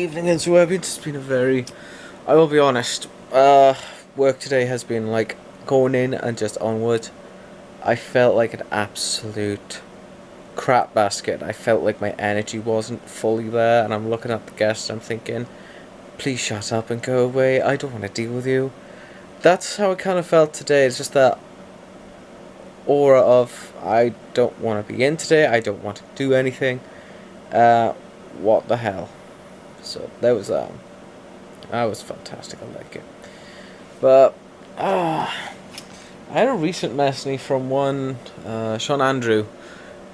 evening and so it's been a very, I will be honest, work today has been like going in and just onward. I felt like an absolute crap basket. I felt like my energy wasn't fully there, and I'm looking at the guests, I'm thinking, please shut up and go away, I don't want to deal with you. That's how I kind of felt today. It's just that aura of, I don't want to be in today, I don't want to do anything. What the hell? So that was fantastic. I like it. But I had a recent message from one Sean Andrew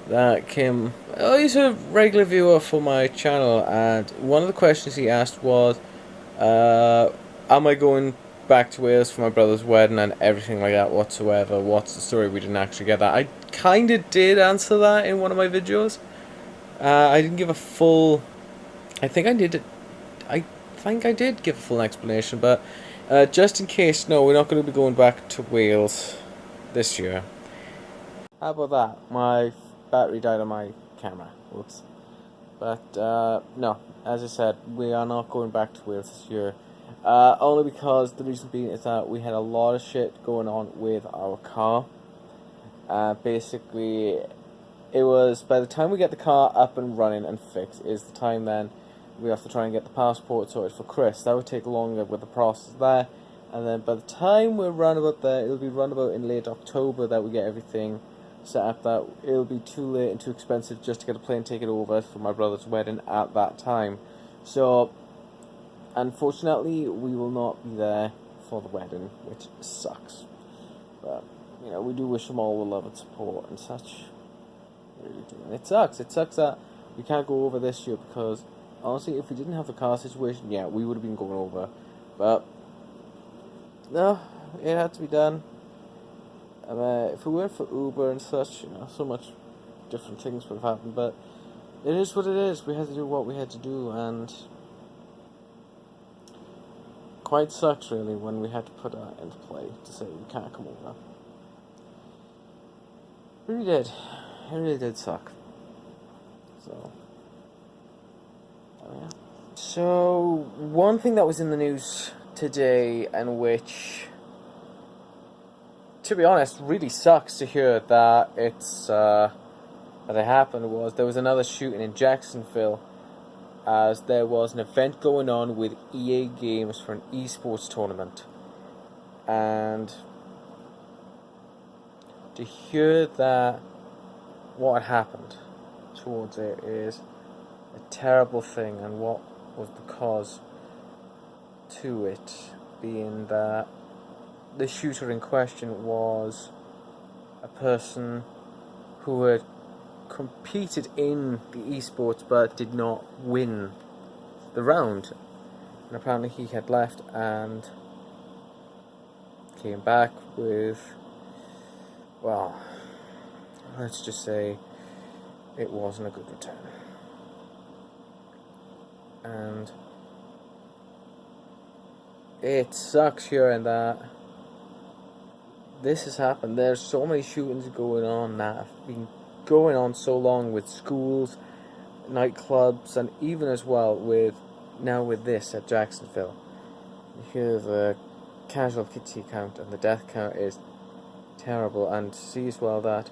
that came. Oh, he's a regular viewer for my channel, and one of the questions he asked was, "Am I going back to Wales for my brother's wedding and everything like that whatsoever? What's the story?" We didn't actually get that. I kind of did answer that in one of my videos. I didn't give a full. I think I did. I think I did give a full explanation, but just in case, no, we're not going to be going back to Wales this year. How about that? My battery died on my camera. Whoops. But no, as I said, we are not going back to Wales this year. Only because the reason being is that we had a lot of shit going on with our car. Basically, it was by the time we get the car up and running and fixed is the time then we have to try and get the passport sorted for Chris. That would take longer with the process there. And then by the time we're roundabout there, it'll be roundabout in late October that we get everything set up. That it'll be too late and too expensive just to get a plane ticket over for my brother's wedding at that time. So, unfortunately, we will not be there for the wedding, which sucks. But, you know, we do wish them all the love and support and such. Really do. And it sucks. It sucks that we can't go over this year because, honestly, if we didn't have the car situation, yeah, we would have been going over. But no, it had to be done. If we went for Uber and such, you know, so much different things would have happened. But it is what it is. We had to do what we had to do, and quite sucks really when we had to put that into play to say we can't come over. It really did. It really did suck. So, oh yeah. So, one thing that was in the news today, and which, to be honest, really sucks to hear that that it happened, was there was another shooting in Jacksonville, as there was an event going on with EA Games for an esports tournament, and to hear that what had happened towards it is a terrible thing, and what was the cause to it being that the shooter in question was a person who had competed in the esports but did not win the round, and apparently he had left and came back with, well, let's just say it wasn't a good return. And it sucks hearing that this has happened. There's so many shootings going on that have been going on so long with schools, nightclubs, and even as well with this at Jacksonville. You hear the casualty count and the death count is terrible, and see as well that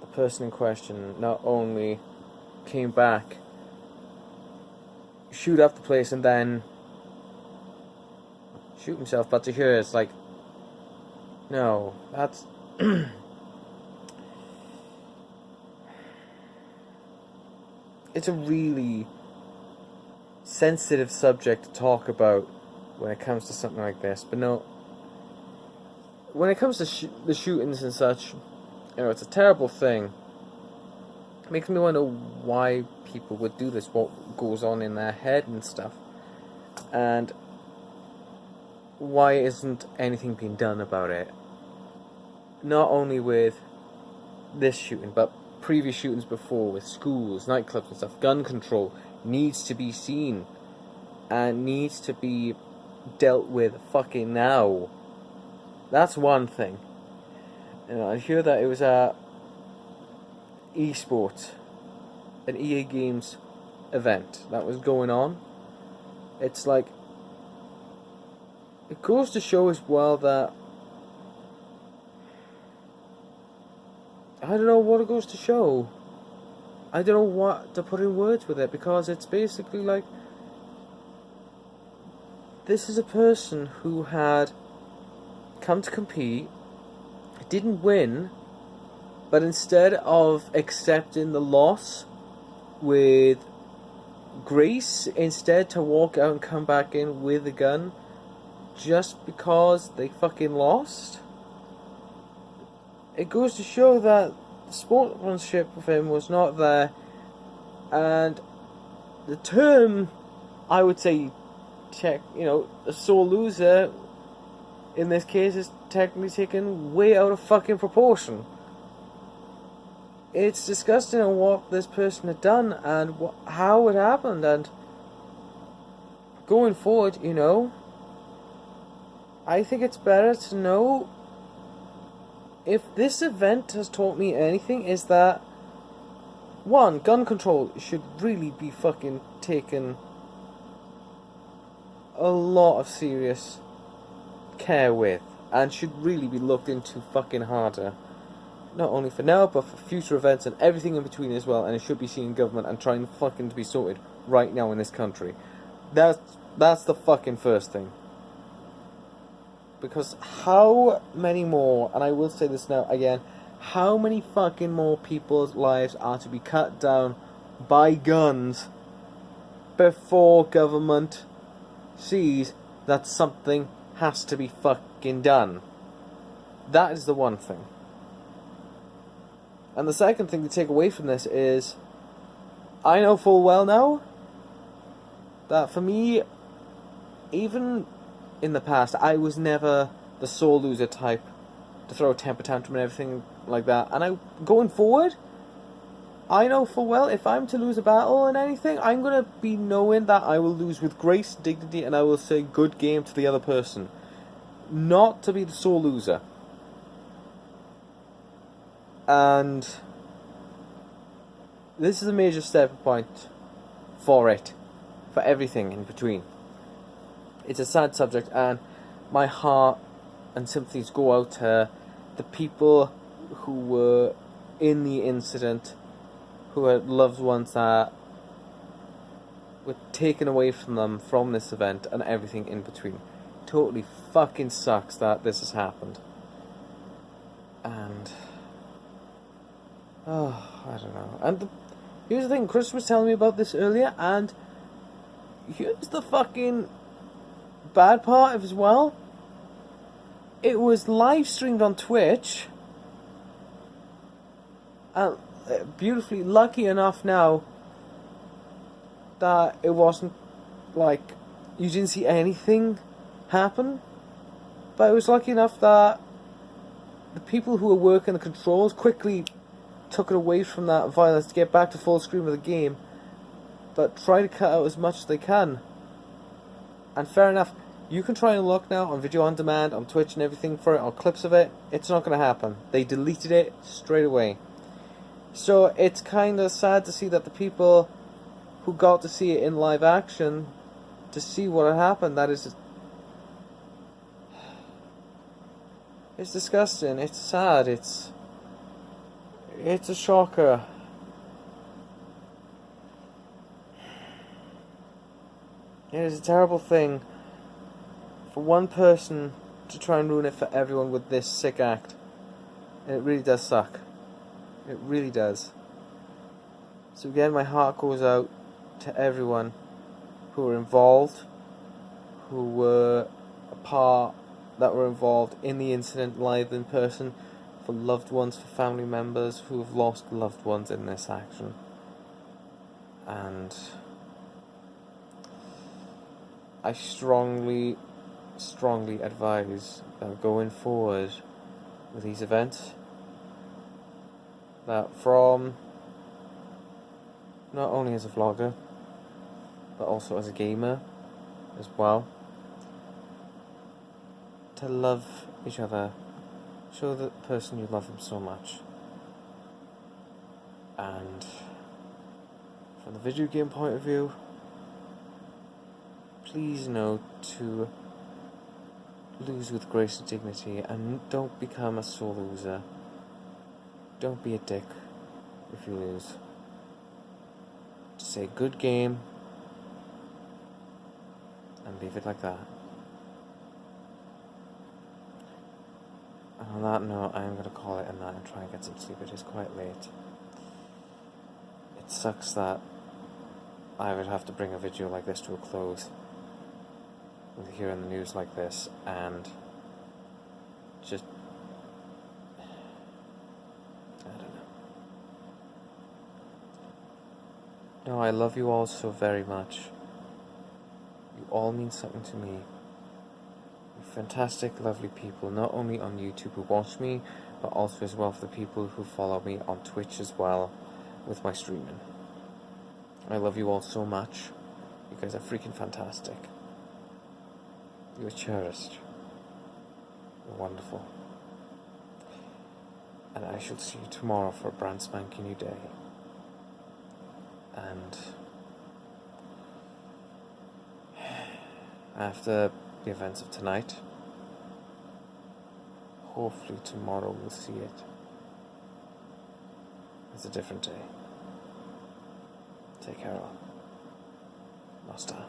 the person in question not only came back, shoot up the place, and then shoot himself, but to hear it's like, no, that's it's a really sensitive subject to talk about when it comes to something like this. But no, when it comes to the shootings and such, you know, it's a terrible thing. It makes me wonder why people would do this, what goes on in their head and stuff, and why isn't anything being done about it? Not only with this shooting, but previous shootings before with schools, nightclubs and stuff. Gun control needs to be seen and needs to be dealt with fucking now. That's one thing. You know, I hear that it was a esports, an EA Games event that was going on, It's like, it goes to show as well that, I don't know what it goes to show. I don't know what to put in words with it, because it's basically like, this is a person who had come to compete, didn't win, but instead of accepting the loss with grace, instead to walk out and come back in with a gun just because they fucking lost. It goes to show that the sportsmanship of him was not there, and the term, I would say, a sore loser in this case is technically taken way out of fucking proportion. It's disgusting on what this person had done and how it happened, and going forward, I think it's better to know, if this event has taught me anything, is that, one, gun control should really be fucking taken a lot of serious care with, and should really be looked into fucking harder. Not only for now, but for future events and everything in between as well, and it should be seen in government and trying fucking to be sorted right now in this country. That's the fucking first thing. Because how many more, and I will say this now again, how many fucking more people's lives are to be cut down by guns before government sees that something has to be fucking done? That is the one thing. And the second thing to take away from this is, I know full well now that for me, even in the past, I was never the sore loser type to throw a temper tantrum and everything like that. And going forward, I know full well, if I'm to lose a battle and anything, I'm going to be knowing that I will lose with grace, dignity, and I will say good game to the other person. Not to be the sore loser. And this is a major step point for it, for everything in between. It's a sad subject, and my heart and sympathies go out to the people who were in the incident, who had loved ones that were taken away from them from this event, and everything in between. Totally fucking sucks that this has happened. And I don't know. And here's the thing, Chris was telling me about this earlier, and here's the fucking bad part as well. It was live streamed on Twitch, and beautifully lucky enough now that it wasn't like you didn't see anything happen, but it was lucky enough that the people who were working the controls quickly took it away from that violence to get back to full screen of the game, but try to cut out as much as they can. And fair enough, you can try and look now on video on demand, on Twitch and everything for it, or clips of it. It's not going to happen. They deleted it straight away. So it's kind of sad to see that the people who got to see it in live action, to see what had happened, it's disgusting, it's sad, it's a shocker. It is a terrible thing for one person to try and ruin it for everyone with this sick act. And it really does suck. It really does. So again, my heart goes out to everyone who were involved, who were that were involved in the incident live in person, for loved ones, for family members who have lost loved ones in this action. And I strongly advise that going forward with these events, that from not only as a vlogger but also as a gamer as well, to love each other, show the person you love them so much. And from the video game point of view, please know to lose with grace and dignity, and don't become a sore loser. Don't be a dick if you lose. Just say good game and leave it like that. And on that note, I am going to call it a night and try and get some sleep. It is quite late. It sucks that I would have to bring a video like this to a close with hearing the news like this, and just, I don't know. No, I love you all so very much. You all mean something to me. You're fantastic, lovely people, not only on YouTube who watch me, but also as well for the people who follow me on Twitch as well with my streaming. I love you all so much. You guys are freaking fantastic. You're cherished. You're wonderful. And I shall see you tomorrow for a brand spanking new day. And after the events of tonight, hopefully tomorrow we'll see it. It's a different day. Take care all. Master.